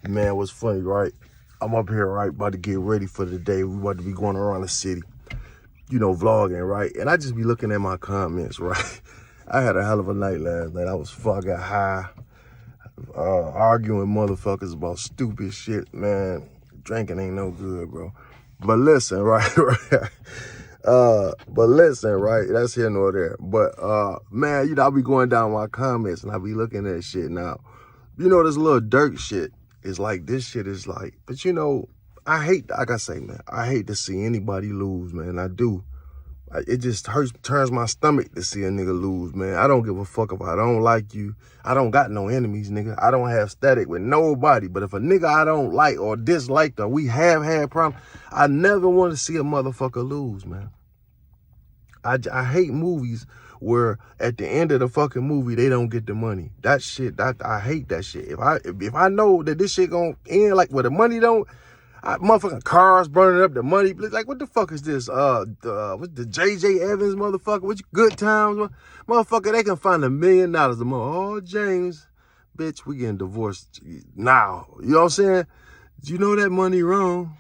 Man, what's funny, right? I'm up here, right, about to get ready for the day. We about to be going around the city, vlogging, right? And I just be looking at my comments, right? I had a hell of a night last night. I was fucking high, arguing motherfuckers about stupid shit, man. Drinking ain't no good, bro. But listen, right? Right? That's here nor there. But, man, I be going down my comments and I be looking at shit now. This little dirt shit is like, this shit is like, but I hate, like I say, man, I hate to see anybody lose, man. I do. It just turns my stomach to see a nigga lose, man. I don't give a fuck if I don't like you. I don't got no enemies, nigga. I don't have static with nobody. But if a nigga I don't like or dislike or we have had problems, I never want to see a motherfucker lose, man. I hate movies where at the end of the fucking movie they don't get the money. That shit, I hate that shit. If I know that this shit gonna end like where the money don't, motherfucking cars burning up, the money, like what the fuck is this? What's the J.J. Evans motherfucker? Which Good Times, motherfucker? They can find $1 million a month. Oh, James, bitch, we getting divorced now. You know what I'm saying? You know that money wrong,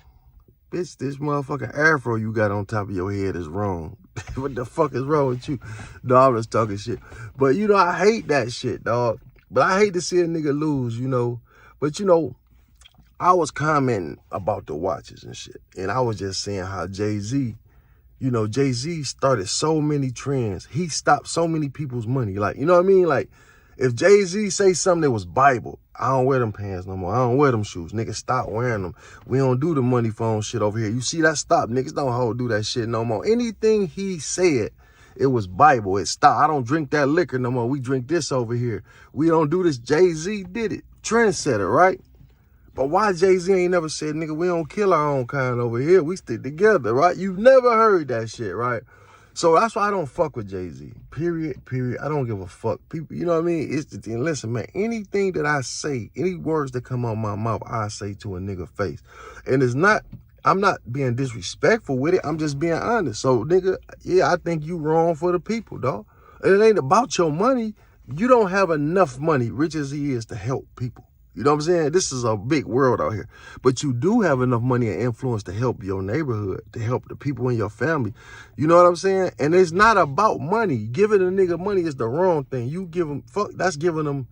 bitch. This motherfucking afro you got on top of your head is wrong. What the fuck is wrong with you? No, I'm just talking shit. But, I hate that shit, dog. But I hate to see a nigga lose, But, I was commenting about the watches and shit. And I was just saying how Jay-Z, Jay-Z started so many trends. He stopped so many people's money. Like, you know what I mean? Like, if Jay-Z say something that was Bible, I don't wear them pants no more. I don't wear them shoes. Niggas, stop wearing them. We don't do the money phone shit over here. You see that? Stop. Niggas don't do that shit no more. Anything he said, it was Bible. It stopped. I don't drink that liquor no more. We drink this over here. We don't do this. Jay-Z did it. Trendsetter, right? But why Jay-Z ain't never said, nigga, we don't kill our own kind over here. We stick together, right? You've never heard that shit, right? So that's why I don't fuck with Jay-Z. Period. I don't give a fuck. People, you know what I mean? It's the thing. Listen, man, anything that I say, any words that come out my mouth, I say to a nigga face. And I'm not being disrespectful with it. I'm just being honest. So, nigga, yeah, I think you wrong for the people, dog. And it ain't about your money. You don't have enough money, rich as he is, to help people. You know what I'm saying? This is a big world out here. But you do have enough money and influence to help your neighborhood, to help the people in your family. You know what I'm saying? And it's not about money. Giving a nigga money is the wrong thing. You give him, that's giving them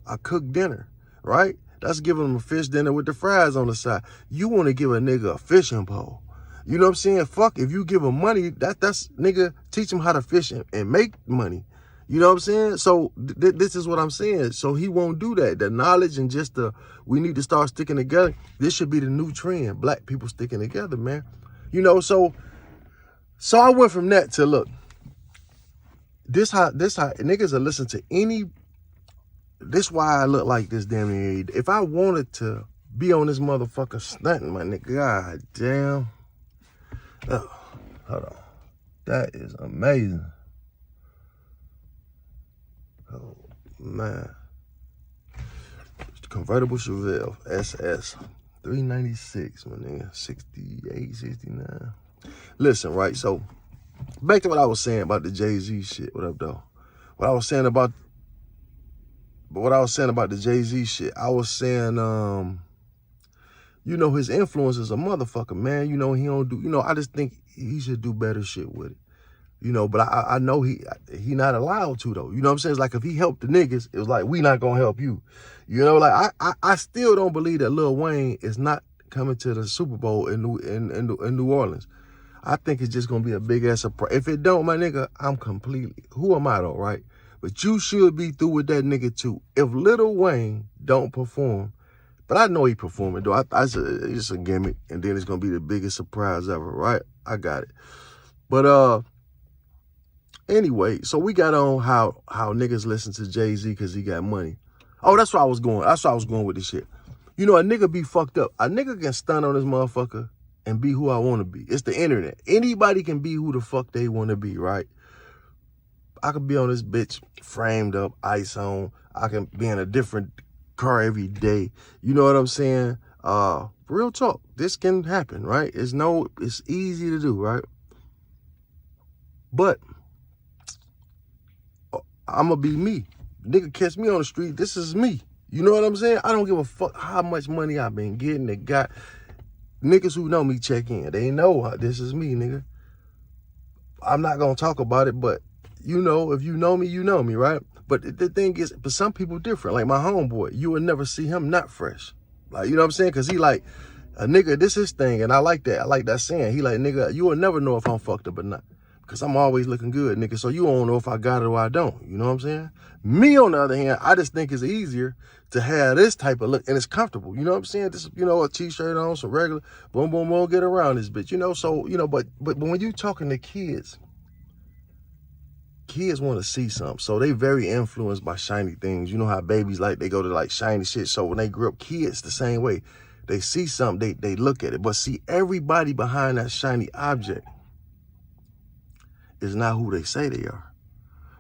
a cooked dinner, right? That's giving them a fish dinner with the fries on the side. You want to give a nigga a fishing pole. You know what I'm saying? Fuck, if you give him money, that's nigga, teach him how to fish and make money. You know what I'm saying? So this is what I'm saying. So he won't do that. The knowledge and just we need to start sticking together. This should be the new trend. Black people sticking together, man. So I went from that to, look, this how niggas will listen to any. This why I look like this damn near. If I wanted to be on this motherfucker stunting, my nigga, god damn. Oh, hold on. That is amazing. Oh, man. Convertible Chevelle SS 396, my nigga. 68, 69. Listen, right? So, back to what I was saying about the Jay-Z shit. What up, though? What I was saying about the Jay-Z shit, I was saying, his influence is a motherfucker, man. He don't do, I just think he should do better shit with it. But I know he not allowed to, though. You know what I'm saying? It's like if he helped the niggas, it was like, we not gonna help you. Like I still don't believe that Lil Wayne is not coming to the Super Bowl in New Orleans. I think it's just gonna be a big ass surprise. If it don't, my nigga, I'm completely, who am I though, right? But you should be through with that nigga too. If Lil Wayne don't perform, but I know he performing though. It's a gimmick, and then it's gonna be the biggest surprise ever, right? I got it. But anyway, so we got on how niggas listen to Jay-Z because he got money. Oh, that's where I was going. That's where I was going with this shit. A nigga be fucked up. A nigga can stun on this motherfucker and be who I want to be. It's the internet. Anybody can be who the fuck they want to be, right? I could be on this bitch framed up, ice on. I can be in a different car every day. You know what I'm saying? Real talk. This can happen, right? It's easy to do, right? But I'm going to be me. Nigga catch me on the street, this is me. You know what I'm saying? I don't give a fuck how much money I've been getting. That got niggas who know me check in. They know this is me, nigga. I'm not gonna talk about it, but you know, if you know me, right? But the thing is, for some people different. Like my homeboy, you will never see him not fresh. Like, you know what I'm saying? Because he like, a nigga, this his thing, and I like that. I like that saying. He like, nigga, you will never know if I'm fucked up or not. Because I'm always looking good, nigga. So you don't know if I got it or I don't. You know what I'm saying? Me, on the other hand, I just think it's easier to have this type of look, and it's comfortable. You know what I'm saying? This, you know, a t-shirt on, some regular, boom, boom, boom, get around this bitch. You know, so, you know, but when you talking to kids want to see something. So they very influenced by shiny things. You know how babies like, they go to like shiny shit. So when they grew up, kids the same way. They see something, they look at it. But see, everybody behind that shiny object is not who they say they are.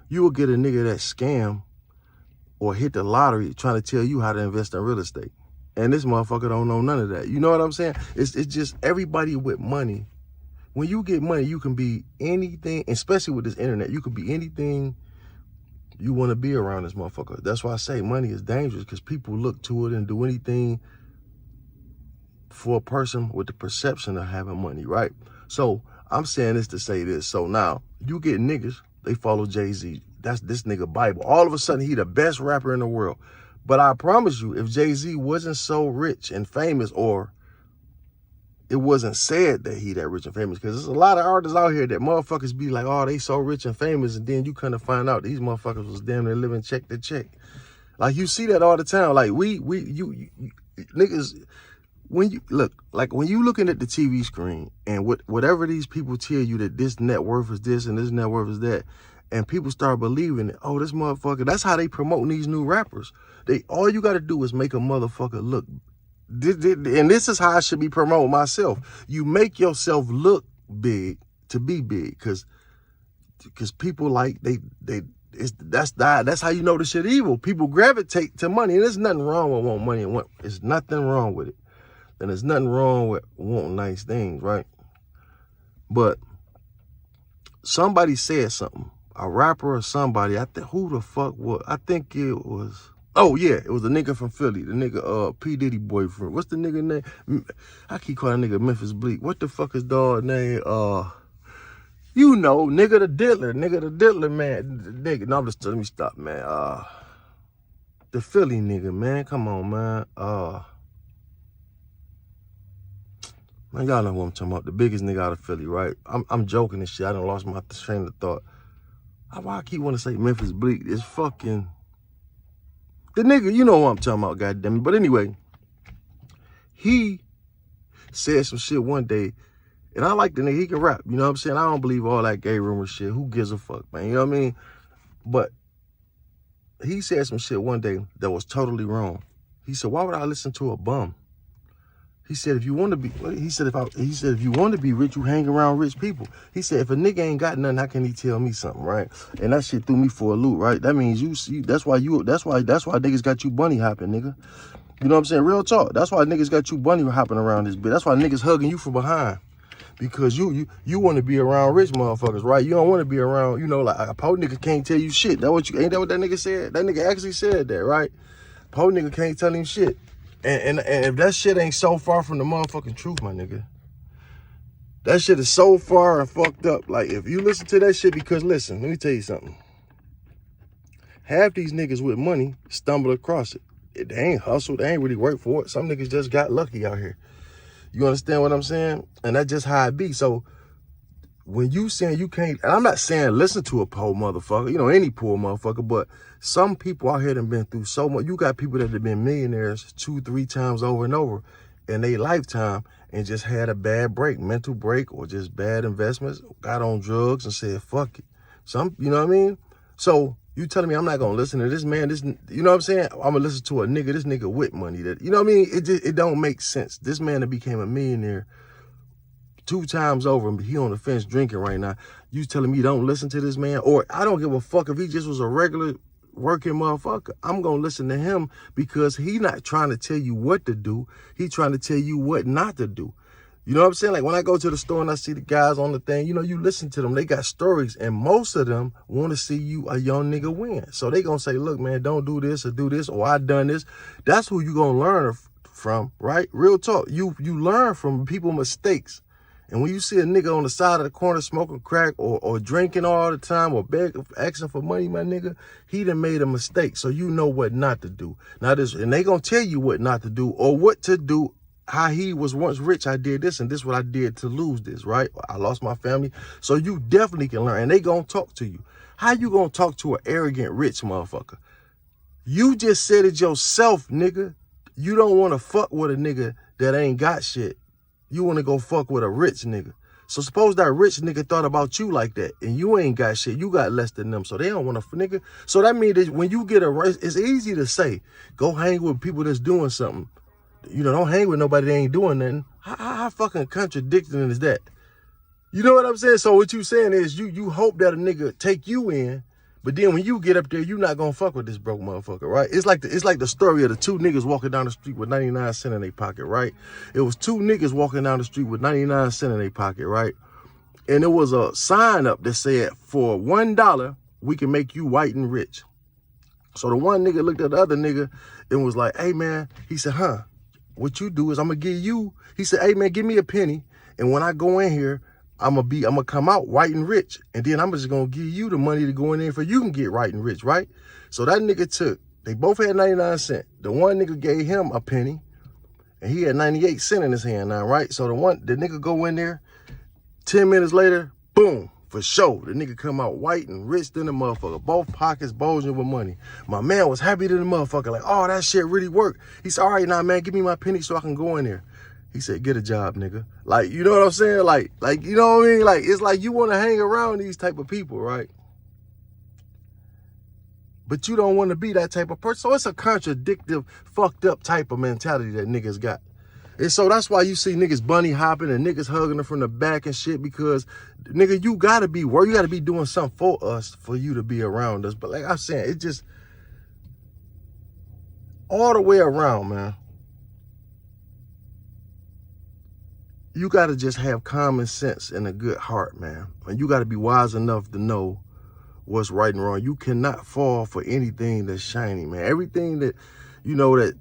You will get a nigga that scam or hit the lottery trying to tell you how to invest in real estate. And this motherfucker don't know none of that. You know what I'm saying? It's just everybody with money. When you get money, you can be anything, especially with this internet. You can be anything you want to be around this motherfucker. That's why I say money is dangerous, because people look to it and do anything for a person with the perception of having money, right? So I'm saying this to say this. So now you get niggas, they follow Jay-Z. That's this nigga Bible. All of a sudden, he the best rapper in the world. But I promise you, if Jay-Z wasn't so rich and famous, or it wasn't said that he that rich and famous, because there's a lot of artists out here that motherfuckers be like, oh, they so rich and famous, and then you kind of find out these motherfuckers was damn near living check to check. Like, you see that all the time. Like, you niggas, when you look, like when you looking at the TV screen and whatever these people tell you that this net worth is this and this net worth is that, and people start believing it, oh, this motherfucker, that's how they promoting these new rappers. All you got to do is make a motherfucker look. And this is how I should be promoting myself. You make yourself look big to be big, because people like that's how you know the shit evil. People gravitate to money, and there's nothing wrong with wanting money. There's nothing wrong with it, and there's nothing wrong with wanting nice things, right? But somebody said something, a rapper or somebody. I think who the fuck was? I think it was. Oh, yeah, it was the nigga from Philly, the nigga, P. Diddy boyfriend. What's the nigga name? I keep calling that nigga Memphis Bleak. What the fuck is dog name? You know, nigga the diddler, man. Nigga, no, let me stop, man. The Philly nigga, man. Come on, man. Man, y'all know what I'm talking about. The biggest nigga out of Philly, right? I'm joking and shit. I done lost my train of thought. Why I keep wanting to say Memphis Bleak? It's fucking... The nigga, you know what I'm talking about, goddamn it. But anyway, he said some shit one day, and I like the nigga. He can rap, you know what I'm saying? I don't believe all that gay rumor shit. Who gives a fuck, man? You know what I mean? But he said some shit one day that was totally wrong. He said, why would I listen to a bum? He said, if you want to be, if you want to be rich, you hang around rich people. He said, if a nigga ain't got nothing, how can he tell me something, right? And that shit threw me for a loop, right? That means that's why niggas got you bunny hopping, nigga. You know what I'm saying? Real talk. That's why niggas got you bunny hopping around this bitch. That's why niggas hugging you from behind. Because you want to be around rich motherfuckers, right? You don't want to be around, you know, like a po nigga can't tell you shit. Ain't that what that nigga said? That nigga actually said that, right? Po nigga can't tell him shit. And if that shit ain't so far from the motherfucking truth, my nigga, that shit is so far and fucked up. Like, if you listen to that shit, because listen, let me tell you something. Half these niggas with money stumble across it. They ain't hustled. They ain't really worked for it. Some niggas just got lucky out here. You understand what I'm saying? And that's just how it be. So when you saying you can't, and I'm not saying listen to a poor motherfucker, you know, any poor motherfucker, but some people out here that been through so much. You got people that have been millionaires 2-3 times over and over in their lifetime and just had a bad break, mental break, or just bad investments, got on drugs and said, fuck it. You know what I mean? So you telling me I'm not going to listen to this man, you know what I'm saying? I'm going to listen to this nigga with money that, you know what I mean? It don't make sense. This man that became a millionaire 2 times over, and he on the fence drinking right now. You telling me don't listen to this man? Or I don't give a fuck if he just was a regular working motherfucker. I'm going to listen to him, because he not trying to tell you what to do. He trying to tell you what not to do. You know what I'm saying? Like when I go to the store and I see the guys on the thing, you know, you listen to them. They got stories, and most of them want to see you, a young nigga, win. So they gonna say, look, man, don't do this or do this, or I done this. That's who you gonna learn from, right? Real talk. You learn from people's mistakes. And when you see a nigga on the side of the corner smoking crack or drinking all the time or asking for money, my nigga, he done made a mistake. So you know what not to do. Now and they gonna tell you what not to do or what to do. How he was once rich, I did this, and this what I did to lose this, right? I lost my family. So you definitely can learn, and they gonna talk to you. How you gonna talk to an arrogant rich motherfucker? You just said it yourself, nigga. You don't want to fuck with a nigga that ain't got shit. You want to go fuck with a rich nigga. So suppose that rich nigga thought about you like that, and you ain't got shit. You got less than them, so they don't want to nigga. So that means that when you get a raise, it's easy to say, go hang with people that's doing something. You know, don't hang with nobody that ain't doing nothing. How fucking contradicting is that? You know what I'm saying? So what you saying is you hope that a nigga take you in, but then when you get up there, you not gonna fuck with this broke motherfucker, right? It's like the story of the two niggas walking down the street with 99 cents in their pocket, right? It was two niggas walking down the street with 99 cents in their pocket, right? And there was a sign up that said, for $1, we can make you white and rich. So the one nigga looked at the other nigga and was like, hey man, he said, what you do is I'm gonna give you, he said, hey man, give me a penny. And when I go in here, I'm gonna come out white and rich. And then I'm just gonna give you the money to go in there for you can get right and rich, right? So that nigga they both had 99 cents. The one nigga gave him a penny and he had 98 cents in his hand now, right? So the nigga go in there, 10 minutes later, boom, for sure. The nigga come out white and rich than the motherfucker. Both pockets bulging with money. My man was happy to the motherfucker. Like, oh, that shit really worked. He said, all right, now, man, give me my penny so I can go in there. He said, get a job, nigga. Like, you know what I'm saying? Like, you know what I mean? Like, it's like you want to hang around these type of people, right? But you don't want to be that type of person. So it's a contradictive, fucked up type of mentality that niggas got. And so that's why you see niggas bunny hopping and niggas hugging her from the back and shit, because nigga, you gotta be doing something for us for you to be around us. But like I'm saying, it just all the way around, man. You gotta just have common sense and a good heart, man. And you gotta be wise enough to know what's right and wrong. You cannot fall for anything that's shiny, man. Everything that, you know, that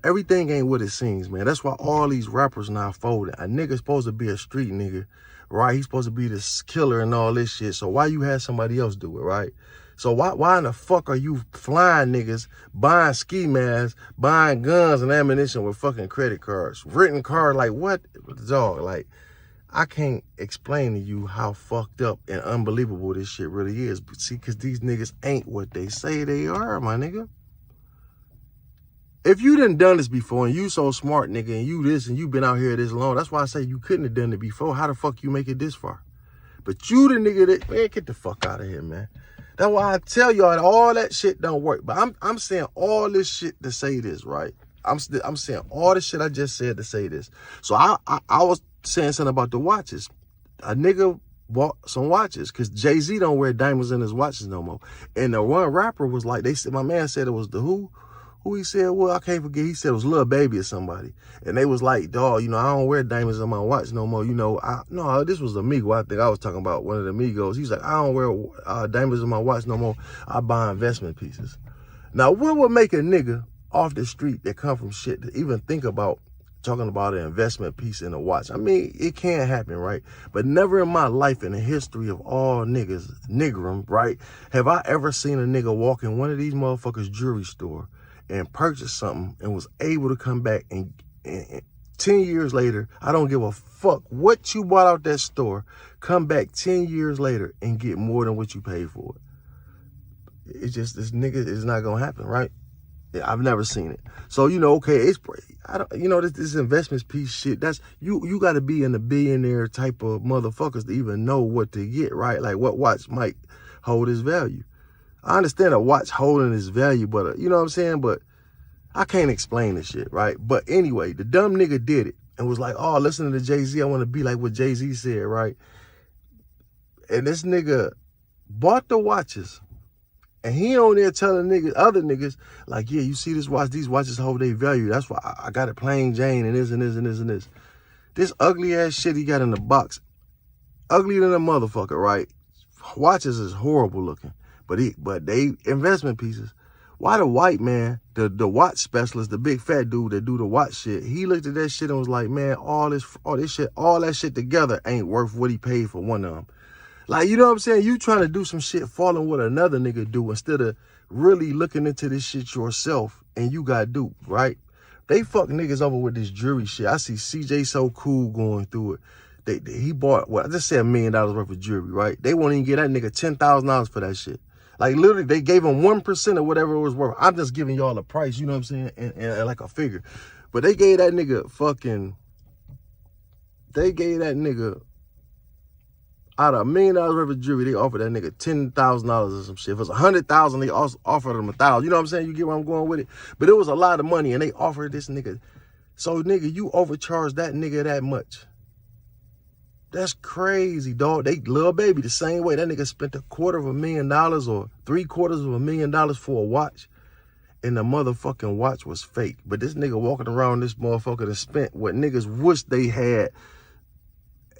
everything ain't what it seems, man. That's why all these rappers now folding. A nigga's supposed to be a street nigga, right? He's supposed to be this killer and all this shit. So why you have somebody else do it, right? So why in the fuck are you flying niggas, buying ski masks, buying guns and ammunition with fucking credit cards, written card? Like what, dog? Like I can't explain to you how fucked up and unbelievable this shit really is. But see, because these niggas ain't what they say they are, my nigga. If you done this before and you so smart, nigga, and you this and you been out here this long, that's why I say you couldn't have done it before. How the fuck you make it this far? But you the nigga that, man, get the fuck out of here, man. That's why I tell y'all that all that shit don't work. But I'm saying all this shit to say this, right? I'm saying all the shit I just said to say this. So I was saying something about the watches. A nigga bought some watches because Jay-Z don't wear diamonds in his watches no more. And the one rapper was like, my man said it was the who he said, well, I can't forget. He said it was Lil Baby or somebody. And they was like, dog, you know, I don't wear diamonds on my watch no more. You know, no, this was Amigo. I think I was talking about one of the Amigos. He's like, I don't wear diamonds on my watch no more. I buy investment pieces. Now, what would make a nigga off the street that come from shit to even think about talking about an investment piece in a watch? I mean, it can happen, right? But never in my life, in the history of all niggas, niggerum, right, have I ever seen a nigga walk in one of these motherfuckers' jewelry store and purchase something and was able to come back and 10 years later, I don't give a fuck what you bought out that store, come back 10 years later and get more than what you paid for it. It's just, this nigga is not gonna happen, right? Yeah, I've never seen it. So, you know, okay, this investment piece shit, that's, you gotta be in the billionaire type of motherfuckers to even know what to get, right? Like what watch might hold its value. I understand a watch holding its value, but you know what I'm saying? But I can't explain this shit, right? But anyway, the dumb nigga did it and was like, oh, listen to Jay-Z. I want to be like what Jay-Z said, right? And this nigga bought the watches and he on there telling other niggas, like, yeah, you see this watch, these watches hold their value. That's why I got it plain Jane and this and this and this and this. This ugly ass shit he got in the box, uglier than a motherfucker, right? Watches is horrible looking, but they investment pieces. Why the white man, the watch specialist, the big fat dude that do the watch shit, he looked at that shit and was like, man, all that shit together ain't worth what he paid for one of them. Like, you know what I'm saying? You trying to do some shit following what another nigga do instead of really looking into this shit yourself, and you got duped, right? They fuck niggas over with this jewelry shit. I see CJ So Cool going through it. He bought, I just said $1 million worth of jewelry, right? They won't even get that nigga $10,000 for that shit. Like, literally, they gave him 1% of whatever it was worth. I'm just giving y'all a price, you know what I'm saying? And like a figure. But they gave that nigga out of $1 million worth of jewelry, they offered that nigga $10,000 or some shit. If it was $100,000, they also offered him $1,000. You know what I'm saying? You get where I'm going with it? But it was a lot of money, and they offered this nigga. So, nigga, you overcharged that nigga that much. That's crazy, dog. They, Lil Baby, the same way. That nigga spent $250,000 or $750,000 for a watch, and the motherfucking watch was fake. But this nigga walking around this motherfucker that spent what niggas wish they had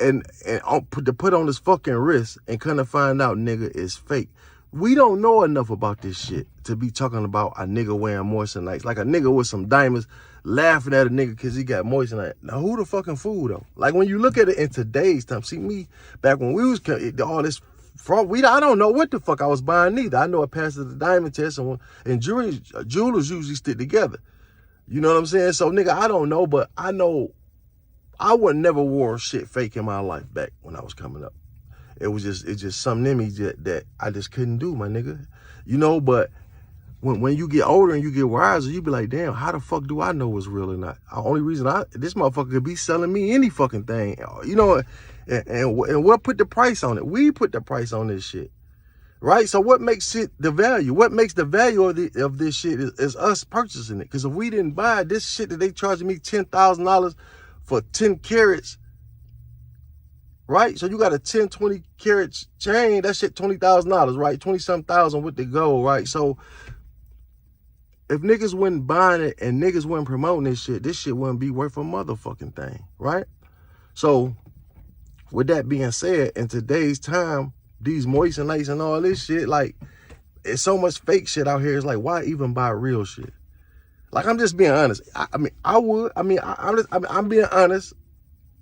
and to put on his fucking wrist and kind of find out nigga is fake. We don't know enough about this shit to be talking about a nigga wearing moissanite. Like a nigga with some diamonds laughing at a nigga because he got moissanite. Now, who the fucking fool, though? Like, when you look at it in today's time, see me, back when we was, all this fraud, I don't know what the fuck I was buying neither. I know it passes the diamond test, and jewelers usually stick together. You know what I'm saying? So, nigga, I don't know, but I know I would never wore shit fake in my life back when I was coming up. It's just something in me that I just couldn't do, my nigga. You know, but when you get older and you get wiser, you be like, damn, how the fuck do I know what's real or not? The only reason this motherfucker could be selling me any fucking thing, you know, and what put the price on it? We put the price on this shit, right? So what makes it the value? What makes the value of this shit is us purchasing it. Because if we didn't buy this shit that they charging me $10,000 for 10 carats, right? So you got a 10, 20 carat chain, that shit $20,000, right? 20-something thousand with the gold, right? So if niggas wasn't buying it and niggas wasn't promoting this shit wouldn't be worth a motherfucking thing, right? So with that being said, in today's time, these moissanites and all this shit, like, it's so much fake shit out here. It's like, why even buy real shit? Like, I'm just being honest. I'm being honest.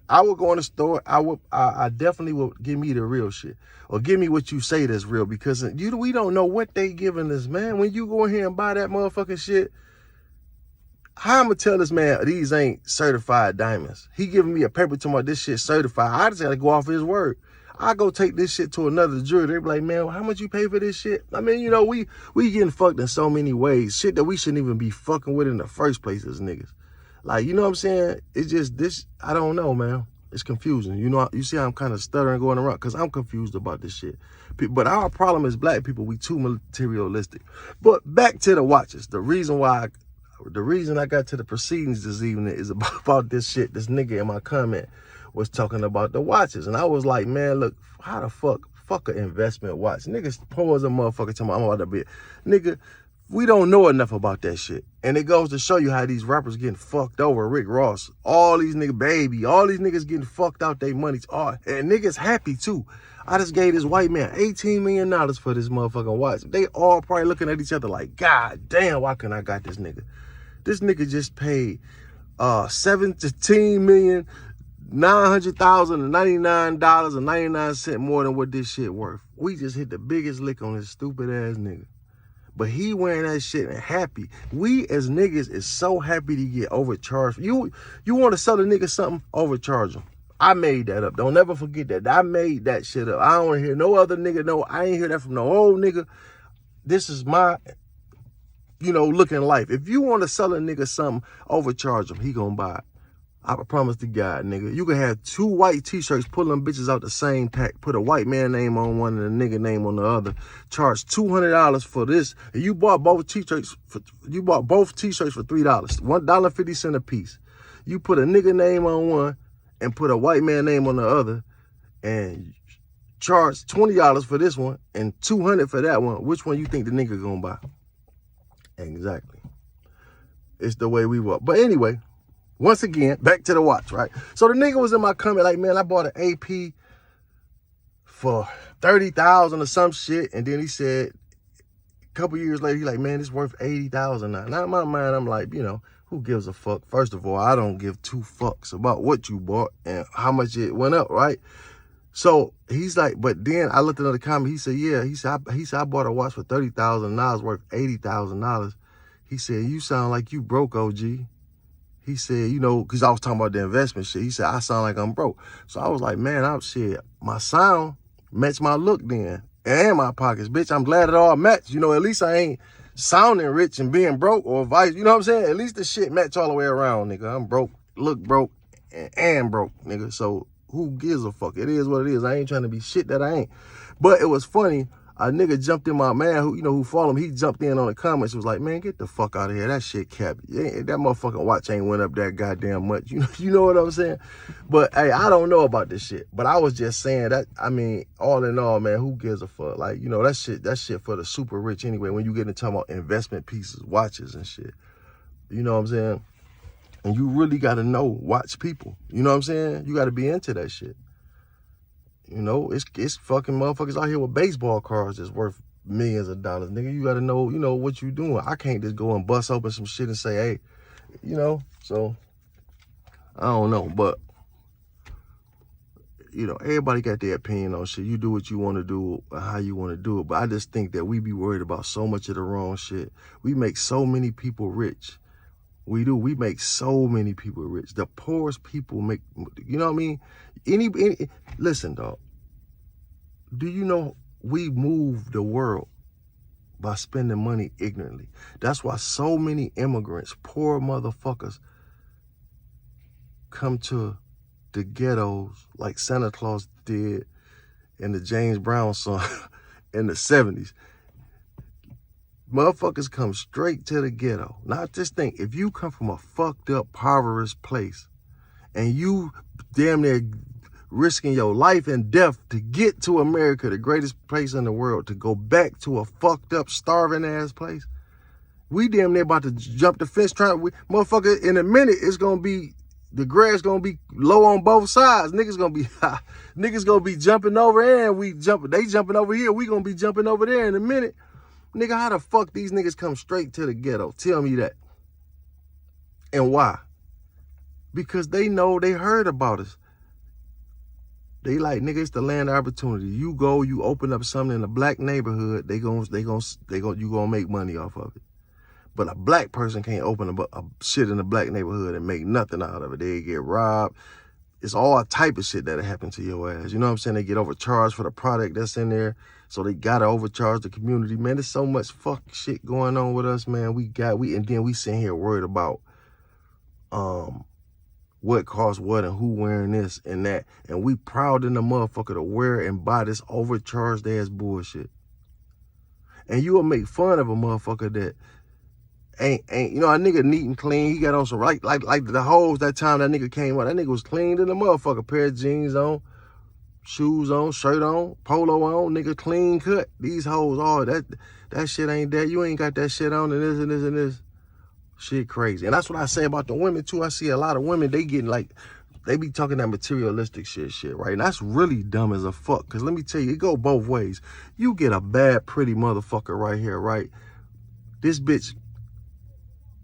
I would go in the store. I definitely would give me the real shit, or give me what you say that's real, because we don't know what they giving us, man. When you go in here and buy that motherfucking shit, how I'm gonna tell this man these ain't certified diamonds? He giving me a paper talking about this shit certified. I just gotta go off his word. I go take this shit to another jury. They be like, man, how much you pay for this shit? I mean, you know, we getting fucked in so many ways. Shit that we shouldn't even be fucking with in the first place as niggas. Like, you know what I'm saying? It's just this, I don't know, man. It's confusing. You know, you see how I'm kind of stuttering going around because I'm confused about this shit. But our problem is black people, we too materialistic. But back to the watches. The reason I got to the proceedings this evening is about this shit. This nigga in my comment was talking about the watches. And I was like, man, look, how the fuck an investment watch? Niggas poor as a motherfucker talking about I'm about to be. Nigga, we don't know enough about that shit. And it goes to show you how these rappers getting fucked over. Rick Ross, all these niggas, Baby, all these niggas getting fucked out their money. And niggas happy too. I just gave this white man $18 million for this motherfucking watch. They all probably looking at each other like, God damn, why couldn't I got this nigga? This nigga just paid $17,900,099.99 more than what this shit worth. We just hit the biggest lick on this stupid ass nigga. But he wearing that shit and happy. We as niggas is so happy to get overcharged. You want to sell a nigga something, overcharge him. I made that up. Don't ever forget that. I made that shit up. I don't hear no other nigga. No, I ain't hear that from no old nigga. This is my, looking life. If you want to sell a nigga something, overcharge him. He gonna buy it. I promise to God, nigga. You can have 2 white t-shirts, pull them bitches out the same pack, put a white man name on one and a nigga name on the other, charge $200 for this. And you bought both t-shirts for $3, $1.50 a piece. You put a nigga name on one and put a white man name on the other and charge $20 for this one and $200 for that one. Which one you think the nigga gonna buy? Exactly. It's the way we work. But anyway, Once again, back to the watch, right? So the nigga was in my comment like, man, I bought an AP for 30,000 or some shit. And then he said, a couple years later, he like, man, it's worth 80,000 now. Now in my mind, I'm like, you know, who gives a fuck? First of all, I don't give two fucks about what you bought and how much it went up, right? So he's like, but then I looked at another comment. He said, yeah, he said, I bought a watch for $30,000 worth $80,000. He said, you sound like you broke, OG. He said, you know, because I was talking about the investment shit. He said, I sound like I'm broke. So I was like, man, my sound matched my look then and my pockets, bitch. I'm glad it all matched. You know, at least I ain't sounding rich and being broke or vice. You know what I'm saying? At least the shit match all the way around, nigga. I'm broke, look broke, and broke, nigga. So who gives a fuck? It is what it is. I ain't trying to be shit that I ain't. But it was funny. A nigga jumped in, my man who followed him, he jumped in on the comments, was like, man, get the fuck out of here. That shit capped. That motherfucking watch ain't went up that goddamn much. You know what I'm saying? But hey, I don't know about this shit. But I was just saying that, I mean, all in all, man, who gives a fuck? Like, you know, that shit for the super rich anyway, when you get into talking about investment pieces, watches and shit. You know what I'm saying? And you really gotta know watch people. You know what I'm saying? You gotta be into that shit. You know, it's fucking motherfuckers out here with baseball cards that's worth millions of dollars. Nigga, you gotta know, you know, what you doing. I can't just go and bust open some shit and say, hey, you know, so I don't know. But, you know, everybody got their opinion on shit. You do what you want to do, how you want to do it. But I just think that we be worried about so much of the wrong shit. We make so many people rich. We do. We make so many people rich. The poorest people make, you know what I mean? Listen, dog. Do you know we move the world by spending money ignorantly? That's why so many immigrants, poor motherfuckers, come to the ghettos like Santa Claus did in the James Brown song in the 70s. Motherfuckers come straight to the ghetto. Now just think, if you come from a fucked up, impoverished place and you damn near risking your life and death to get to America, the greatest place in the world, to go back to a fucked up, starving ass place, we damn near about to jump the fence motherfucker, in a minute, it's gonna be, the grass gonna be low on both sides. Niggas gonna be jumping over and they jumping over here. We gonna be jumping over there in a minute. Nigga, how the fuck these niggas come straight to the ghetto? Tell me that. And why? Because they know, they heard about us. They like, nigga, it's the land of opportunity. You go, you open up something in a black neighborhood, you gonna make money off of it. But a black person can't open a shit in a black neighborhood and make nothing out of it. They get robbed. It's all type of shit that'll happen to your ass. You know what I'm saying? They get overcharged for the product that's in there. So they gotta overcharge the community. Man, there's so much fuck shit going on with us, man. And then we sitting here worried about what costs what and who wearing this and that. And we proud in the motherfucker to wear and buy this overcharged ass bullshit. And you will make fun of a motherfucker that ain't, you know, a nigga neat and clean. He got on some, like the hoes that time that nigga came out. That nigga was clean to the motherfucker. Pair of jeans on, shoes on, shirt on, polo on, nigga clean cut. These hoes, all that shit ain't that. You ain't got that shit on and this and this and this. Shit crazy. And that's what I say about the women too. I see a lot of women, they getting like, they be talking that materialistic shit, right? And that's really dumb as a fuck. Cause let me tell you, it go both ways. You get a bad, pretty motherfucker right here, right? This bitch